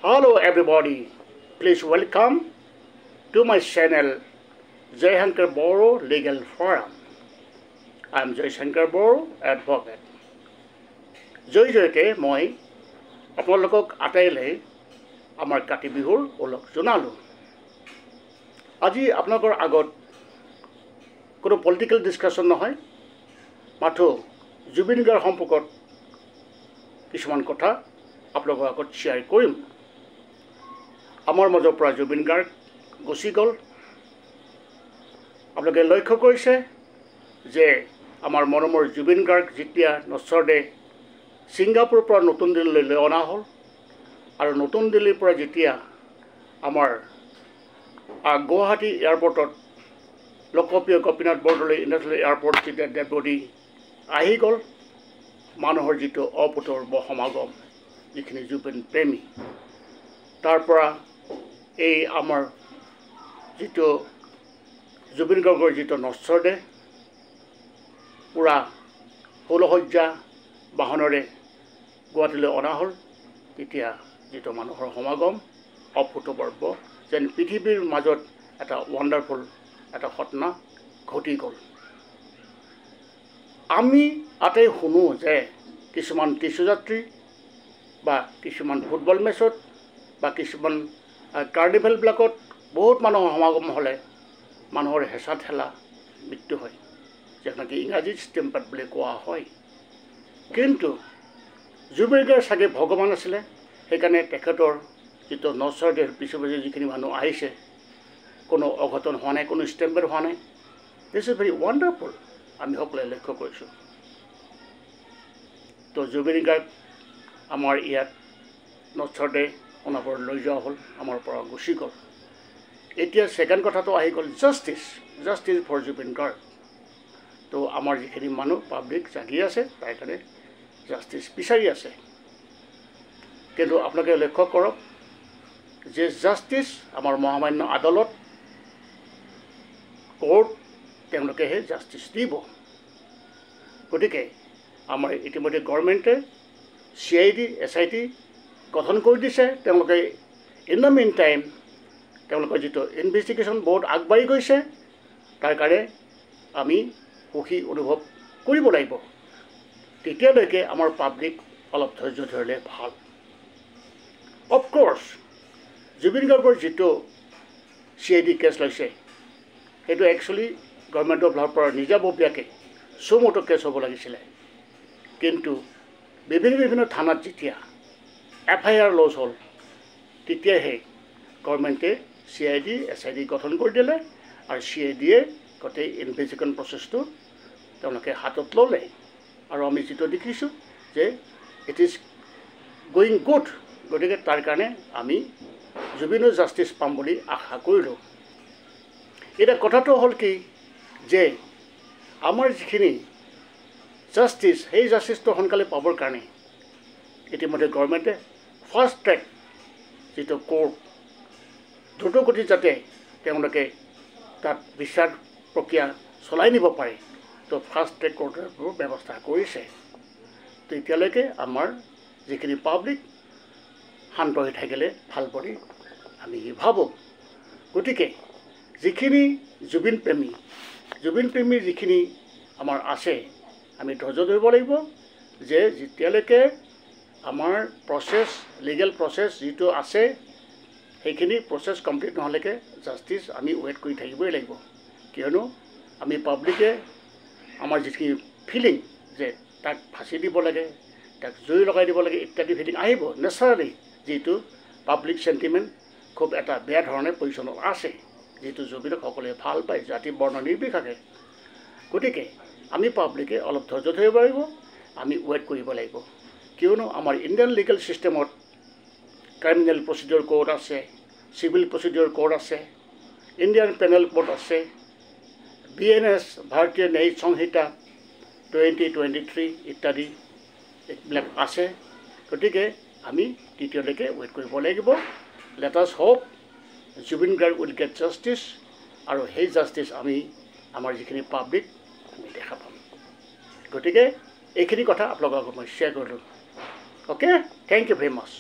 Hello everybody, please welcome to my channel Jai Shankar Boro Legal Forum. I am Jai Shankar Boro, advocate. Joyte moi আপোনালোকক আটাইলে আমাৰ কাতি বিহুৰ ওলগ জনালো। আজি আপোনালোকৰ আগত কোনো পলিটিক্যাল ডিসকাশন নহয়, মাথো জুবিন গাৰ্গ সম্পৰ্কত কিছুমান কথা আপোনালোকৰ আগত শ্বেয়াৰ কৰিম। আমাৰ মাজৰ পৰা জুবিন গাৰ্গ গুচি গ'ল। আপোনালোকে লক্ষ্য কৰিছে যে আমাৰ মৰমৰ জুবিন গাৰ্গ যেতিয়া নচৰদে ছিংগাপুৰৰ পৰা নতুন দিল্লীলৈ অনা হ'ল আৰু নতুন দিল্লীৰ পৰা যেতিয়া আমাৰ গুৱাহাটী এয়াৰপৰ্টত লোকপ্ৰিয় গোপীনাথ বৰদলৈ ইণ্টাৰনেশ্যনেল এয়াৰপৰ্ট যেতিয়া ডেড বডি আহি গ'ল, মানুহৰ যিটো অভূতপূৰ্ব সমাগম, যিখিনি জুবিন প্ৰেমী, তাৰ পৰা এই আমাৰ যিটো জুবিন গাৰ্গৰ যিটো নচৰদে পুৰা ষোলসজ্জা বাহনেৰে গুৱাহাটীলৈ অনা হ'ল, তেতিয়া যিটো মানুহৰ সমাগম অভূতপূৰ্ব, যেন পৃথিৱীৰ মাজত এটা ৱাণ্ডাৰফুল এটা ঘটনা ঘটি গ'ল। আমি আটাই শুনো যে কিছুমান তীৰ্থযাত্ৰী বা কিছুমান ফুটবল মেচত বা কিছুমান কাৰ্নিভেলবিলাকত বহুত মানুহৰ সমাগম হ'লে মানুহৰ হেঁচা ঠেলা মৃত্যু হয়, যেনেকৈ ইংৰাজীত ষ্টেম্পাৰ্ড বুলি কোৱা হয়। কিন্তু জুবিন গাৰ্গ চাগে ভগৱান আছিলে, সেইকাৰণে তেখেতৰ যিটো নচৰদেৰ পিছে পিছে যিখিনি মানুহ আহিছে, কোনো অঘটন হোৱা নাই, কোনো ষ্টেম্পাৰ্ড হোৱা নাই। দিছ ইজ ভেৰি ৱাণ্ডাৰফুল, আমি সকলোৱে লক্ষ্য কৰিছোঁ। তো জুবিন গাৰ্গ আমাৰ ইয়াত নচৰদে অনাবৰ লৈ যোৱা হ'ল, আমাৰ পৰা গুচি গ'ল। এতিয়া ছেকেণ্ড কথাটো আহি গ'ল জাষ্টিছ ফৰ জুবিন গাৰ্গ। তো আমাৰ যিখিনি মানুহ পাব্লিক জাগি আছে, তাৰ কাৰণে জাষ্টিছ বিচাৰি আছে। কিন্তু আপোনালোকে লক্ষ্য কৰক যে জাষ্টিছ আমাৰ মহামান্য আদালত কোৰ্ট তেওঁলোকেহে জাষ্টিছ দিব। গতিকে আমাৰ ইতিমধ্যে গভৰ্ণমেণ্টে CID SIT গঠন কৰি দিছে। তেওঁলোকে ইন দ্য মেইন টাইম তেওঁলোকৰ যিটো ইনভেষ্টিগেশ্যন বহুত আগবাঢ়ি গৈছে, তাৰ কাৰণে আমি সুখী অনুভৱ কৰিব লাগিব। তেতিয়ালৈকে আমাৰ পাব্লিক অলপ ধৈৰ্য ধৰিলে ভাল। অফক'ৰ্ছ জুবিন গাৰ্গৰ যিটো CID কেছ লৈছে, সেইটো একচুৱেলি গভৰ্ণমেণ্টৰ ফালৰ পৰা নিজাববীয়াকৈ চমুটো কেছ হ'ব লাগিছিলে। কিন্তু বিভিন্ন থানাত যেতিয়া FIR লজ হ'ল, তেতিয়াহে গভৰ্ণমেণ্টে CID SID গঠন কৰি দিলে আৰু CIDয়ে গোটেই ইনভেষ্টিগেশ্যন প্ৰচেছটো তেওঁলোকে হাতত ল'লে। আৰু আমি যিটো দেখিছোঁ যে ইট ইজ গোয়িং গুড। গতিকে তাৰ কাৰণে আমি জুবিনৰ জাষ্টিছ পাম বুলি আশা কৰিলোঁ। এতিয়া কথাটো হ'ল কি যে আমাৰ যিখিনি জাষ্টিছ, সেই জাষ্টিছটো সোনকালে পাবৰ কাৰণে ইতিমধ্যে গভৰ্ণমেণ্টে ফাষ্ট ট্ৰেক যিটো কোৰ্ট, দ্ৰুতগতিত যাতে তেওঁলোকে তাত বিচাৰ প্ৰক্ৰিয়া চলাই নিব পাৰে, তো ফাষ্ট ট্ৰেক কোৰ্টৰ ব্যৱস্থা কৰিছে। তো এতিয়ালৈকে আমাৰ যিখিনি পাব্লিক শান্ত হৈ থাকিলে ভাল বুলি আমি ভাবোঁ। গতিকে যিখিনি জুবিন প্ৰেমী যিখিনি আমাৰ আছে, আমি ধৈৰ্য ধৰিব লাগিব যে যেতিয়ালৈকে আমাৰ প্ৰচেছ, লিগেল প্ৰচেছ যিটো আছে, সেইখিনি প্ৰচেছ কমপ্লিট নহ'লেকে জাষ্টিছ আমি ৱেইট কৰি থাকিবই লাগিব। কিয়নো আমি পাব্লিকে আমাৰ যিখিনি ফিলিং যে তাক ফাঁচি দিব লাগে, তাক জুই লগাই দিব লাগে ইত্যাদি ফিলিং আহিব নেচাৰেলি, যিটো পাব্লিক চেণ্টিমেণ্ট খুব এটা বেয়া ধৰণে পজিশ্যনত আছে, যিটো জুবিনক সকলোৱে ভাল পায়, জাতি বৰ্ণ নিৰ্বিশেষে। গতিকে আমি পাব্লিকে অলপ ধৈৰ্য ধৰিব লাগিব, আমি ৱেইট কৰিব লাগিব। কিয়নো আমাৰ ইণ্ডিয়ান লিগেল ছিষ্টেমত ক্ৰিমিনেল প্ৰচিডিউৰ কোড আছে, চিভিল প্ৰচিডিউৰ কোড আছে, ইণ্ডিয়ান পেনেল কোড আছে, BNS ভাৰতীয় ন্যায়িক সংহিতা 2023 ইত্যাদি এইবিলাক আছে। গতিকে আমি তেতিয়ালৈকে ৱেইট কৰিব লাগিব। Let us hope Zubeen Garg will get justice, আৰু সেই জাষ্টিছ আমি আমাৰ যিখিনি পাব্লিক আমি দেখা পাম। গতিকে এইখিনি কথা আপোনালোকৰ আগত মই শ্বেয়াৰ কৰিলোঁ। Okay, thank you very much.